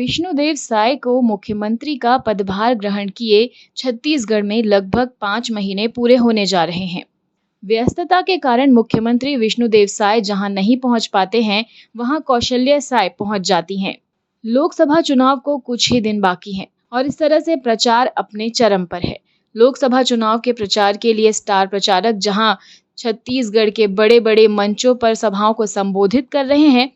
विष्णुदेव साय को मुख्यमंत्री का पदभार ग्रहण किए छत्तीसगढ़ में लगभग 5 महीने पूरे होने जा रहे हैं। व्यस्तता के कारण मुख्यमंत्री विष्णुदेव साय जहां नहीं पहुंच पाते हैं, वहां कौशल्या साय पहुंच जाती हैं। लोकसभा चुनाव को कुछ ही दिन बाकी हैं और इस तरह से प्रचार अपने चरम पर है। लोकसभा चुनाव के प्रचार के लिए स्टार प्रचारक जहां छत्तीसगढ़ के बड़े-बड़े मंचों पर सभाओं को संबोधित कर रहे हैं,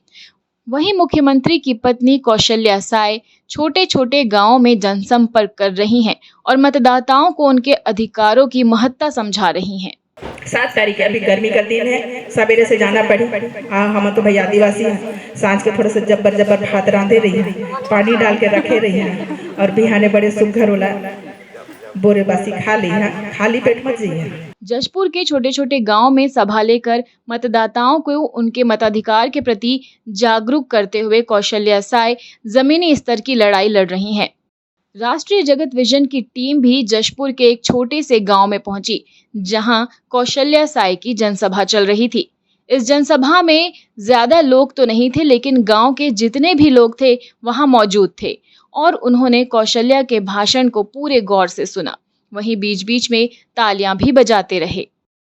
वहीं मुख्यमंत्री की पत्नी कौशल्या साय छोटे-छोटे गांवों में जनसंपर्क कर रही हैं और मतदाताओं को उनके अधिकारों की महत्ता समझा रही हैं। 7 तारीख है, अभी गर्मी का दिन है, सवेरे से जाना पड़ी। हम तो भाई आदिवासी हैं, सांझ के थोड़ा सा जब्बर भात रांधे रही हैं, पानी डाल के रखे रही हैं और बिहाने बड़े सुघर होला बोरे बासी खा ली है, खाली पेट मत जाइए। जशपुर के छोटे-छोटे गांव में सभा लेकर मतदाताओं को उनके मताधिकार के प्रति जागरूक करते हुए कौशल्या साय जमीनी स्तर की लड़ाई लड़ रही हैं। राष्ट्रीय जगत विजन की टीम भी जशपुर के एक छोटे से गांव में पहुंची, जहां कौशल्या साय की जनसभा चल रही थी। इस जनसभा में ज्यादा लोग तो नहीं थे, लेकिन गांव के जितने भी लोग थे वहां मौजूद थे और उन्होंने कौशल्या के भाषण को पूरे गौर से सुना। वहीं बीच-बीच में तालियां भी बजाते रहे।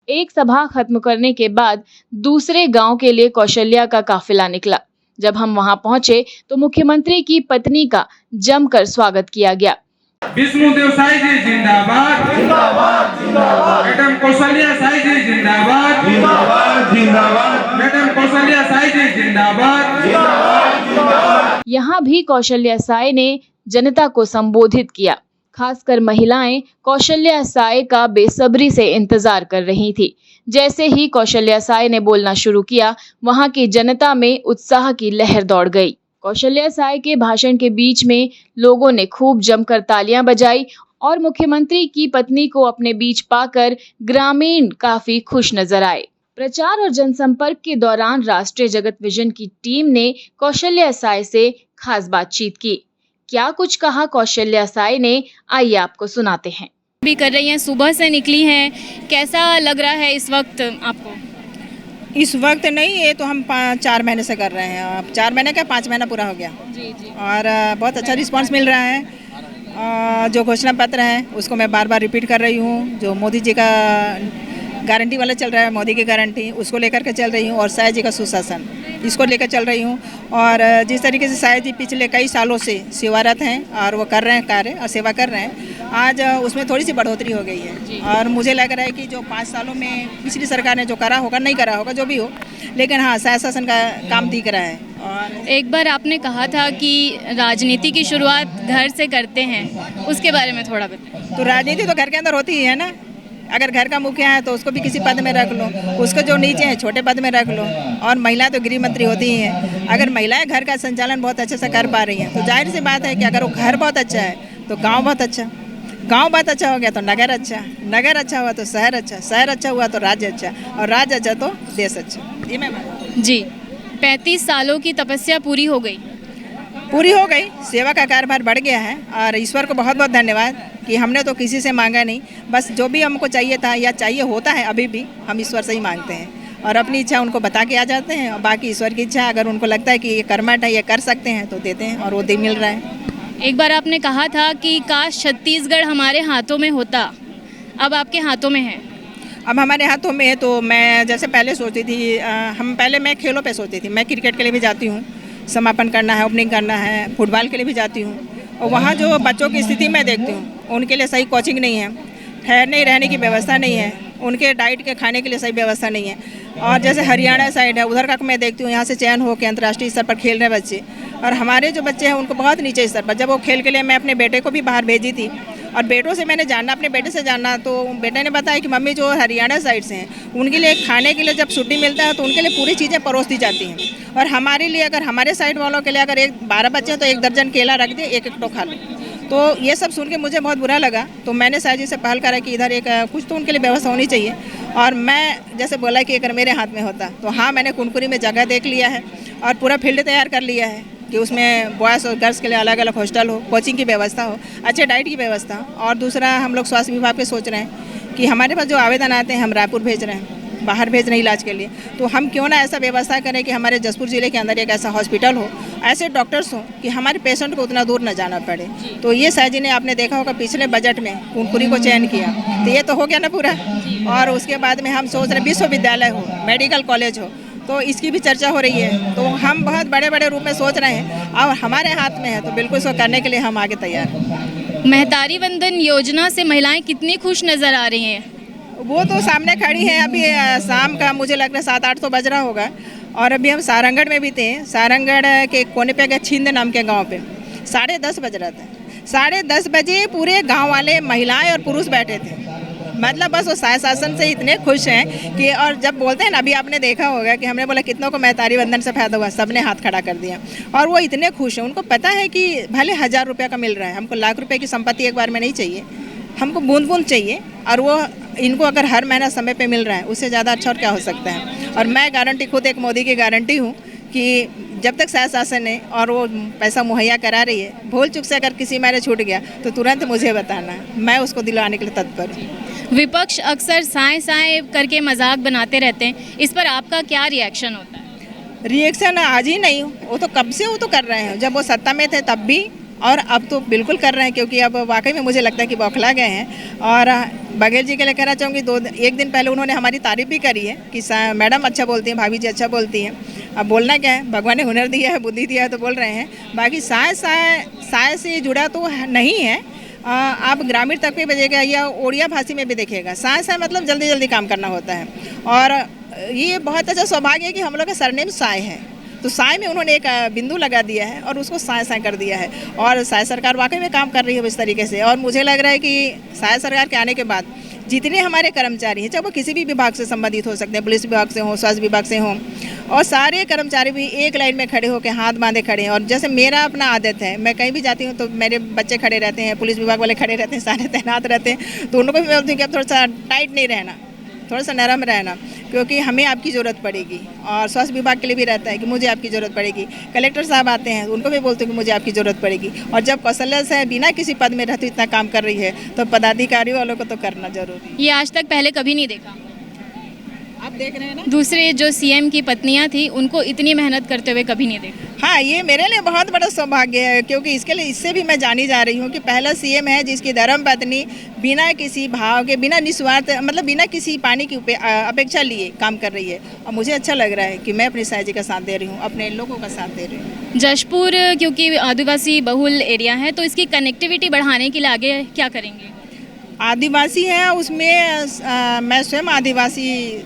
एक सभा खत्म करने के बाद दूसरे गांव के लिए कौशल्या का काफिला निकला। जब हम वहां पहुंचे तो मुख्यमंत्री की पत्नी का जमकर स्वागत किया गया। विष्णुदेव साय जी जिंदाबाद, जिंदाबाद, जिंदाबाद। मैडम कौशल्या साय जी जिंदाबाद, जिंदाबाद, जिंदाबाद। मैडम कौशल्या साय जी जिंदाबाद, जिंदाबाद, जिंदाबाद। यहाँ भी कौशल्या साय ने जनता को संबोधित किया। खासकर महिलाएं कौशल्या साय का बेसब्री से इंतजार कर रही थी। जैसे ही कौशल्या साय ने बोलना शुरू किया, वहां की जनता में उत्साह की लहर दौड़ गई। कौशल्या साय के भाषण के बीच में लोगों ने खूब जमकर तालियां बजाई और मुख्यमंत्री की पत्नी को अपने बीच पाकर ग्रामीण काफी खुश नजर आए। प्रचार और जनसंपर्क के दौरान राष्ट्रीय जगत विजन की टीम ने कौशल्या साय से खास बातचीत की। क्या कुछ कहा कौशल्या साय ने, आइए आपको सुनाते हैं। भी कर रही हैं, सुबह से निकली हैं, कैसा लग रहा है इस वक्त आपको? इस वक्त नहीं, ये तो हम 4 महीने से कर रहे हैं। अब 4 महीने का 5 महीना पूरा हो गया जी जी। और बहुत अच्छा रिस्पांस मिल रहा है। जो घोषणा पत्र है उसको मैं बार बार रिपीट कर रही हूँ। जो मोदी जी का गारंटी वाला चल रहा है, मोदी की गारंटी, उसको लेकर के चल रही हूँ और साय जी का सुशासन, इसको लेकर चल रही हूँ। और जिस तरीके से साय जी पिछले कई सालों से सेवारत हैं और वो कर रहे हैं कार्य और सेवा कर रहे हैं, आज उसमें थोड़ी सी बढ़ोतरी हो गई है। और मुझे लग रहा है कि जो 5 सालों में पिछली सरकार ने जो करा होगा, नहीं करा होगा, जो भी हो, लेकिन हाँ, साय शासन का काम दिख रहा है। और एक बार आपने कहा था कि राजनीति की शुरुआत घर से करते हैं, उसके बारे में थोड़ा बताएं। तो राजनीति तो घर के अंदर होती ही है ना। अगर घर का मुखिया है तो उसको भी किसी पद में रख लो, उसको जो नीचे है छोटे पद में रख लो। और महिला तो गृह मंत्री होती ही हैं। अगर महिलाएं घर का संचालन बहुत अच्छे से कर पा रही हैं तो जाहिर सी बात है कि अगर वो घर बहुत अच्छा है तो गांव बहुत अच्छा, गांव बहुत अच्छा हो गया तो नगर अच्छा, नगर अच्छा हुआ तो शहर अच्छा, शहर अच्छा हुआ तो राज्य अच्छा, और राज्य अच्छा तो देश अच्छा। ये मैं मानती हूँ। जी, 35 सालों की तपस्या पूरी हो गई। पूरी हो गई, सेवा का कार्यभार बढ़ गया है और ईश्वर को बहुत बहुत धन्यवाद कि हमने तो किसी से मांगा नहीं। बस जो भी हमको चाहिए था या चाहिए होता है, अभी भी हम ईश्वर से ही मांगते हैं और अपनी इच्छा उनको बता के आ जाते हैं। और बाकी ईश्वर की इच्छा, अगर उनको लगता है कि ये कर्मठ है, ये कर सकते हैं, तो देते हैं और वो दिन मिल रहा है। एक बार आपने कहा था कि काश छत्तीसगढ़ हमारे हाथों में होता, अब आपके हाथों में है। अब हमारे हाथों में है। तो मैं जैसे पहले सोचती थी, मैं खेलों पे सोचती थी। मैं क्रिकेट के लिए भी जाती हूँ, समापन करना है, ओपनिंग करना है, फुटबॉल के लिए भी जाती हूँ। और वहाँ जो बच्चों की स्थिति मैं देखती हूँ, उनके लिए सही कोचिंग नहीं है, ठहरने रहने की व्यवस्था नहीं है, उनके डाइट के खाने के लिए सही व्यवस्था नहीं है। और जैसे हरियाणा साइड है, उधर का मैं देखती हूँ, यहाँ से चयन हो के अंतर्राष्ट्रीय स्तर पर खेल रहे बच्चे, और हमारे जो बच्चे हैं उनको बहुत नीचे स्तर पर। जब वो खेल के लिए मैं अपने बेटे को भी बाहर भेजी थी और बेटों से मैंने जानना, अपने बेटे से जानना, तो बेटे ने बताया कि मम्मी जो हरियाणा साइड से हैं उनके लिए खाने के लिए जब छुट्टी मिलता है तो उनके लिए पूरी चीज़ें परोस दी जाती हैं। और हमारे लिए, अगर हमारे साइड वालों के लिए अगर 12 बच्चे हैं तो 1 दर्जन केला रख दे, एक टो खा लो। तो ये सब सुन के मुझे बहुत बुरा लगा। तो मैंने साय जी से पहल करा कि इधर एक कुछ तो उनके लिए व्यवस्था होनी चाहिए। और मैं जैसे बोला कि अगर मेरे हाथ में होता तो हाँ, मैंने कुनकुरी में जगह देख लिया है और पूरा फील्ड तैयार कर लिया है कि उसमें बॉयज़ और गर्ल्स के लिए अलग अलग हॉस्टल हो, कोचिंग की व्यवस्था हो, अच्छे डाइट की व्यवस्था। और दूसरा, हम लोग स्वास्थ्य विभाग पे सोच रहे हैं कि हमारे पास जो आवेदन आते हैं हम रायपुर भेज रहे हैं। बाहर भेज रहे हैं इलाज के लिए, तो हम क्यों ना ऐसा व्यवस्था करें कि हमारे जसपुर ज़िले के अंदर एक ऐसा हॉस्पिटल हो, ऐसे डॉक्टर्स हों कि हमारे पेशेंट को उतना दूर न जाना पड़े। तो ये शायद जी ने आपने देखा होगा पिछले बजट में कुनकुरी को चयन किया, तो ये तो हो गया ना पूरा। और उसके बाद में हम सोच रहे विश्वविद्यालय हो, मेडिकल कॉलेज हो, तो इसकी भी चर्चा हो रही है। तो हम बहुत बड़े बड़े रूप में सोच रहे हैं और हमारे हाथ में है, तो बिल्कुल इसको करने के लिए हम आगे तैयार हैं। महतारी वंदन योजना से महिलाएं कितनी खुश नज़र आ रही हैं? वो तो सामने खड़ी है। अभी शाम का मुझे लग रहा है 7-8 तो बज रहा होगा, और अभी हम सारंगढ़ में भी थे। सारंगढ़ के कोने पे गए छिंद नाम के गांव पे 10:30 बज रहा था। 10:30 बजे पूरे गांव वाले महिलाएं और पुरुष बैठे थे। मतलब बस वो शासन से इतने खुश हैं कि, और जब बोलते हैं ना, अभी आपने देखा होगा कि हमने बोला कितनों को महतारी वंदन से फायदा हुआ, सबने हाथ खड़ा कर दिया। और वो इतने खुश हैं, उनको पता है कि भले 1000 रुपये का मिल रहा है, हमको लाख रुपए की संपत्ति एक बार में नहीं चाहिए, हमको बूंद बूंद चाहिए। और वो इनको अगर हर महीना समय पे मिल रहा है, उससे ज़्यादा अच्छा और क्या हो सकता है। और मैं गारंटी, खुद एक मोदी की गारंटी हूँ कि जब तक शासन है और वो पैसा मुहैया करा रही है, भूल चूक से अगर किसी मेरे छूट गया तो तुरंत मुझे बताना, मैं उसको दिलवाने के लिए तत्पर हूँ। विपक्ष अक्सर साएं साएं करके मजाक बनाते रहते हैं, इस पर आपका क्या रिएक्शन होता है? रिएक्शन आज ही नहीं, वो तो कब से वो तो कर रहे हैं, जब वो सत्ता में थे तब भी, और अब तो बिल्कुल कर रहे हैं। क्योंकि अब वाकई में मुझे लगता है कि बौखला गए हैं। और बघेल जी के लिए कहना चाहूँगी, एक दिन पहले उन्होंने हमारी तारीफ भी करी है कि मैडम अच्छा बोलती हैं, भाभी जी अच्छा बोलती हैं। अब बोलना क्या है, भगवान ने हुनर दिया है, बुद्धि दिया है, तो बोल रहे हैं। बाकी साय से जुड़ा तो नहीं है। आप ग्रामीण तक पे भेजेगा या ओडिया भाषी में भी देखिएगा, साय मतलब जल्दी जल्दी काम करना होता है। और ये बहुत अच्छा सौभाग्य है कि हम लोग का सरनेम साय है, तो साय में उन्होंने एक बिंदु लगा दिया है और उसको साय कर दिया है। और साय सरकार वाकई में काम कर रही है इस तरीके से। और मुझे लग रहा है कि साय सरकार के आने के बाद जितने हमारे कर्मचारी हैं, चाहे वो किसी भी विभाग से संबंधित हो सकते हैं, पुलिस विभाग से हों, स्वास्थ्य विभाग से हों, और सारे कर्मचारी भी एक लाइन में खड़े होकर हाथ बांधे खड़े हैं। और जैसे मेरा अपना आदत है, मैं कहीं भी जाती हूँ तो मेरे बच्चे खड़े रहते हैं, पुलिस विभाग वाले खड़े रहते हैं, सारे तैनात रहते हैं। तो उनको भी मैं बोलती हूँ कि अब थोड़ा सा टाइट नहीं रहना, थोड़ा सा नरम रहना, क्योंकि हमें आपकी ज़रूरत पड़ेगी। और स्वास्थ्य विभाग के लिए भी रहता है कि मुझे आपकी ज़रूरत पड़ेगी। कलेक्टर साहब आते हैं, उनको भी बोलते हैं कि मुझे आपकी ज़रूरत पड़ेगी। और जब कौशल्या से बिना किसी पद में रहते इतना काम कर रही है, तो पदाधिकारियों वालों को तो करना जरूरी है। ये आज तक पहले कभी नहीं देखा। आप देख रहे हैं ना, दूसरे जो सीएम की पत्नियां थी, उनको इतनी मेहनत करते हुए कभी नहीं देखा। हाँ, ये मेरे लिए बहुत बड़ा सौभाग्य है, क्योंकि इससे भी मैं जानी जा रही हूँ कि पहला सीएम है जिसकी धर्मपत्नी बिना किसी भाव के, बिना निस्वार्थ, मतलब बिना किसी पानी की अपेक्षा लिए काम कर रही है। और मुझे अच्छा लग रहा है कि मैं अपनी साय जी का साथ दे रही हूँ, अपने लोगों का साथ दे रही हूँ। जशपुर क्योंकि आदिवासी बहुल एरिया है, तो इसकी कनेक्टिविटी बढ़ाने के लिए आगे क्या करेंगे? आदिवासी है, उसमें मैं स्वयं आदिवासी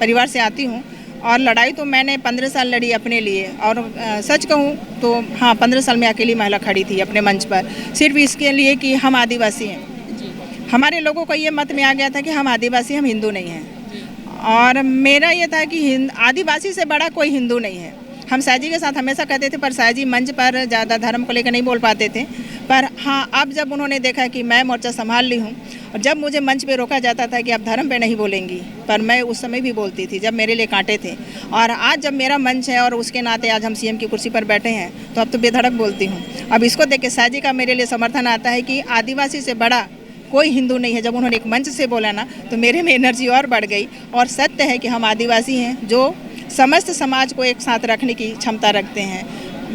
परिवार से आती हूँ, और लड़ाई तो मैंने 15 साल लड़ी अपने लिए। और सच कहूँ तो हाँ, 15 साल में अकेली महिला खड़ी थी अपने मंच पर, सिर्फ इसके लिए कि हम आदिवासी हैं। हमारे लोगों को ये मत में आ गया था कि हम आदिवासी, हम हिंदू नहीं हैं। और मेरा ये था कि आदिवासी से बड़ा कोई हिंदू नहीं है। हम साय जी के साथ हमेशा कहते थे, पर साय जी मंच पर ज़्यादा धर्म को लेकर नहीं बोल पाते थे। पर हाँ, अब जब उन्होंने देखा कि मैं मोर्चा संभाल ली हूँ, और जब मुझे मंच पे रोका जाता था कि आप धर्म पे नहीं बोलेंगी, पर मैं उस समय भी बोलती थी जब मेरे लिए कांटे थे। और आज जब मेरा मंच है और उसके नाते आज हम सीएम की कुर्सी पर बैठे हैं, तो अब तो बेधड़क बोलती हूँ। अब इसको देख के साय जी का मेरे लिए समर्थन आता है कि आदिवासी से बड़ा कोई हिंदू नहीं है। जब उन्होंने एक मंच से बोला ना, तो मेरे में एनर्जी और बढ़ गई। और सत्य है कि हम आदिवासी हैं जो समस्त समाज को एक साथ रखने की क्षमता रखते हैं।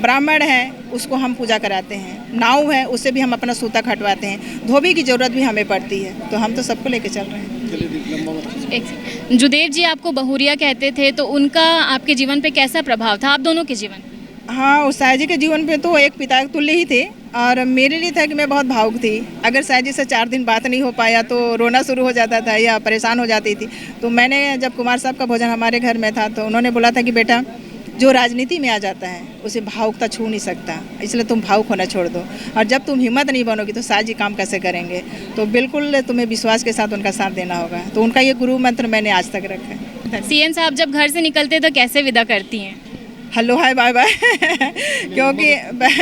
ब्राह्मण है, उसको हम पूजा कराते हैं। नाव है, उससे भी हम अपना सूता खटवाते हैं। धोबी की ज़रूरत भी हमें पड़ती है, तो हम तो सबको लेके चल रहे हैं। जुदेव जी आपको बहुरिया कहते थे, तो उनका आपके जीवन पे कैसा प्रभाव था, आप दोनों के जीवन पे? हाँ, उस साय जी के जीवन पे तो एक पिता के तुल्य ही थे। और मेरे लिए था कि मैं बहुत भावुक थी। अगर साय जी से 4 दिन बात नहीं हो पाया तो रोना शुरू हो जाता था या परेशान हो जाती थी। तो मैंने, जब कुमार साहब का भोजन हमारे घर में था, तो उन्होंने बोला था कि बेटा, जो राजनीति में आ जाता है उसे भावुकता छू नहीं सकता, इसलिए तुम भावुक होना छोड़ दो। और जब तुम हिम्मत नहीं बनोगी तो साय जी काम कैसे करेंगे। तो बिल्कुल तुम्हें विश्वास के साथ उनका साथ देना होगा। तो उनका ये गुरु मंत्र मैंने आज तक रखा है। सीएम साहब जब घर से निकलते तो कैसे विदा करती हैं? हेलो हाय बाय बाय क्योंकि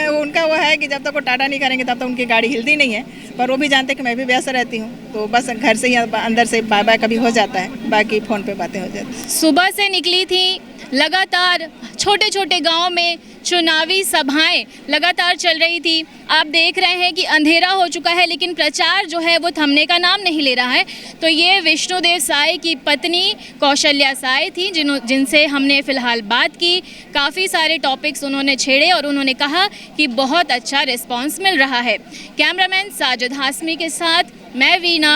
उनका वो है कि जब तक वो टाटा नहीं करेंगे तब तक उनकी गाड़ी हिलती नहीं है। पर वो भी जानते हैं कि मैं भी व्यस्त रहती हूँ, तो बस घर से ही अंदर से बाय बाय कभी हो जाता है, बाकी फ़ोन पे बातें हो जाती हैं। सुबह से निकली थी, लगातार छोटे छोटे गाँव में चुनावी सभाएं लगातार चल रही थी। आप देख रहे हैं कि अंधेरा हो चुका है लेकिन प्रचार जो है वो थमने का नाम नहीं ले रहा है। तो ये विष्णुदेव साय की पत्नी कौशल्या साय थी जिनसे हमने फ़िलहाल बात की। काफ़ी सारे टॉपिक्स उन्होंने छेड़े और उन्होंने कहा कि बहुत अच्छा रिस्पॉन्स मिल रहा है। कैमरामैन साजिद हाशमी के साथ मैं वीना,